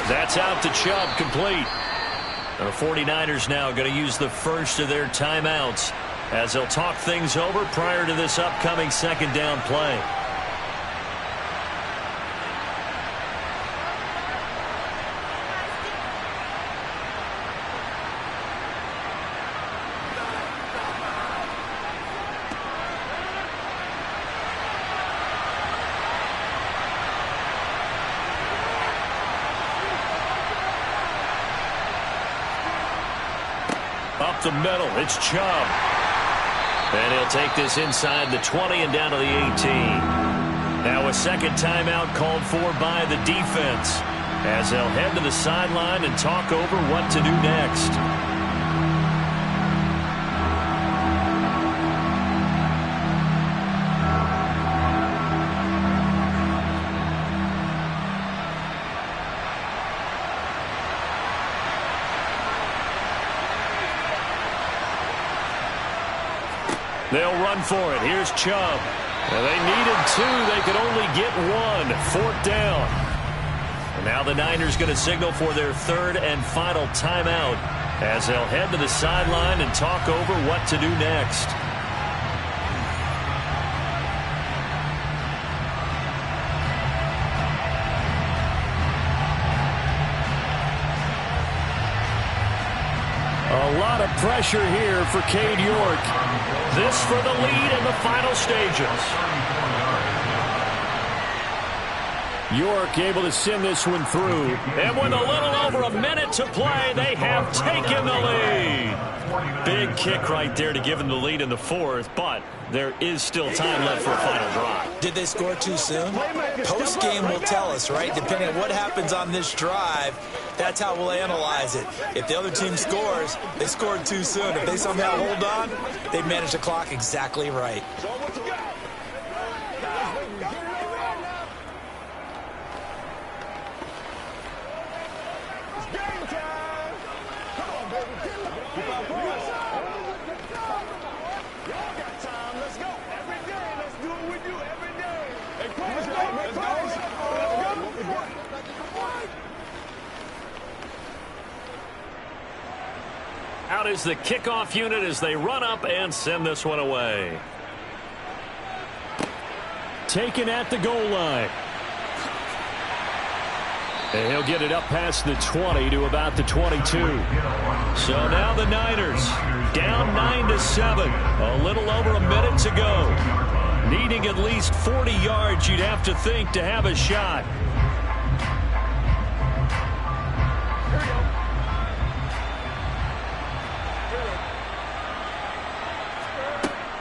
That's out to Chubb, complete. The 49ers now going to use the first of their timeouts as they'll talk things over prior to this upcoming second down play. Up the middle, it's Chubb. And he'll take this inside the 20 and down to the 18. Now a second timeout called for by the defense as they'll head to the sideline and talk over what to do next. They'll run for it. Here's Chubb. Well, they needed 2. They could only get 1. Fourth down. And now the Niners going to signal for their third and final timeout as they'll head to the sideline and talk over what to do next. A lot of pressure here for Cade York. This for the lead in the final stages. York able to send this one through. And with a little over a minute to play, they have taken the lead. Big kick right there to give them the lead in the fourth, but there is still time left for a final drive. Did they score too soon? Post-game will tell us, right? Depending on what happens on this drive, that's how we'll analyze it. If the other team scores, they scored too soon. If they somehow hold on, they managed the clock exactly right. Out is the kickoff unit as they run up and send this one away. Taken at the goal line. And he'll get it up past the 20 to about the 22. So now the Niners down 9-7. A little over a minute to go. Needing at least 40 yards, you'd have to think, to have a shot.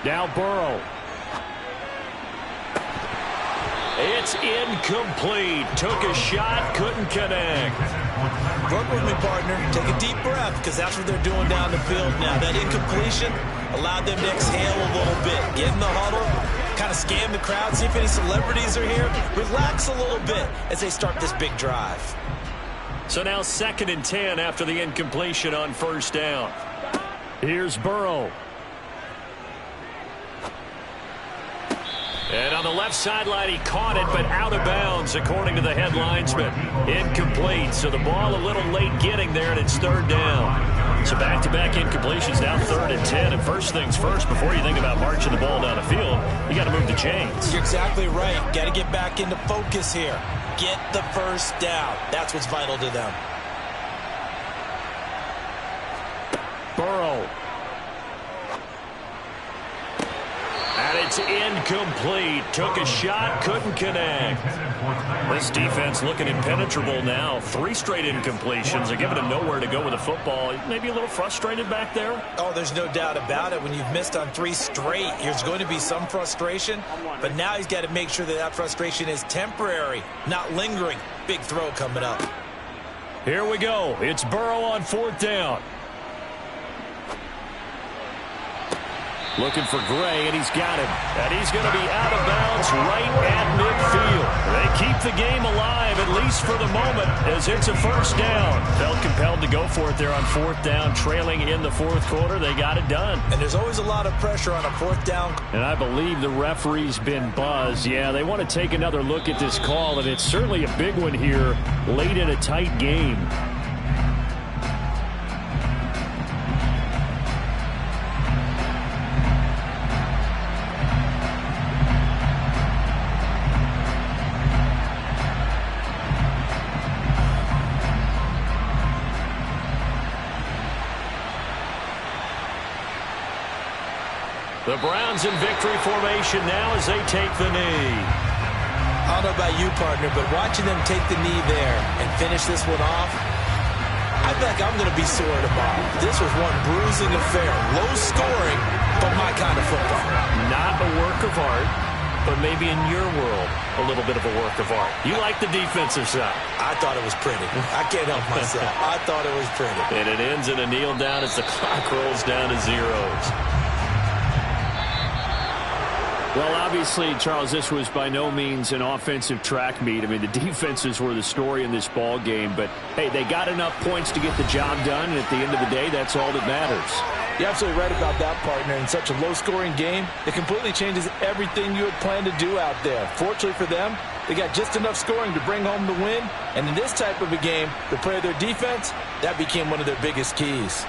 Now Burrow. It's incomplete. Took a shot, couldn't connect. Work with me, partner. Take a deep breath, because that's what they're doing down the field now. That incompletion allowed them to exhale a little bit. Get in the huddle, kind of scan the crowd, see if any celebrities are here. Relax a little bit as they start this big drive. So now 2nd and 10 after the incompletion on first down. Here's Burrow. And on the left sideline, he caught it, but out of bounds, according to the head linesman. Incomplete, so the ball a little late getting there, and it's third down. So back-to-back incompletions, now 3rd and 10. And first things first, before you think about marching the ball down the field, you got to move the chains. You're exactly right. Got to get back into focus here. Get the first down. That's what's vital to them. Burrow. And It's incomplete. Took a shot, couldn't connect. This defense looking impenetrable now. 3 straight incompletions. They're giving him nowhere to go with the football. Maybe a little frustrated back there. Oh, there's no doubt about it. When you've missed on 3 straight, there's going to be some frustration. But now he's got to make sure that that frustration is temporary, not lingering. Big throw coming up. Here we go. It's Burrow on 4th down. Looking for Gray, and he's got him. And he's going to be out of bounds right at midfield. They keep the game alive, at least for the moment, as it's a 1st down. Felt compelled to go for it there on 4th down, trailing in the 4th quarter. They got it done. And there's always a lot of pressure on a 4th down. And I believe the referee's been buzzed. Yeah, they want to take another look at this call, and it's certainly a big one here late in a tight game. The Browns in victory formation now as they take the knee. I don't know about you, partner, but watching them take the knee there and finish this one off, I think I'm going to be sore tomorrow. This was one bruising affair. Low scoring, but my kind of football. Not a work of art, but maybe in your world, a little bit of a work of art. You like the defensive side. I thought it was pretty. I can't help myself. I thought it was pretty. And it ends in a kneel down as the clock rolls down to zeros. Well, obviously, Charles, this was by no means an offensive track meet. I mean, the defenses were the story in this ball game. But, hey, they got enough points to get the job done. And at the end of the day, that's all that matters. You're absolutely right about that, partner. In such a low-scoring game, it completely changes everything you had planned to do out there. Fortunately for them, they got just enough scoring to bring home the win. And in this type of a game, the play of their defense, that became one of their biggest keys.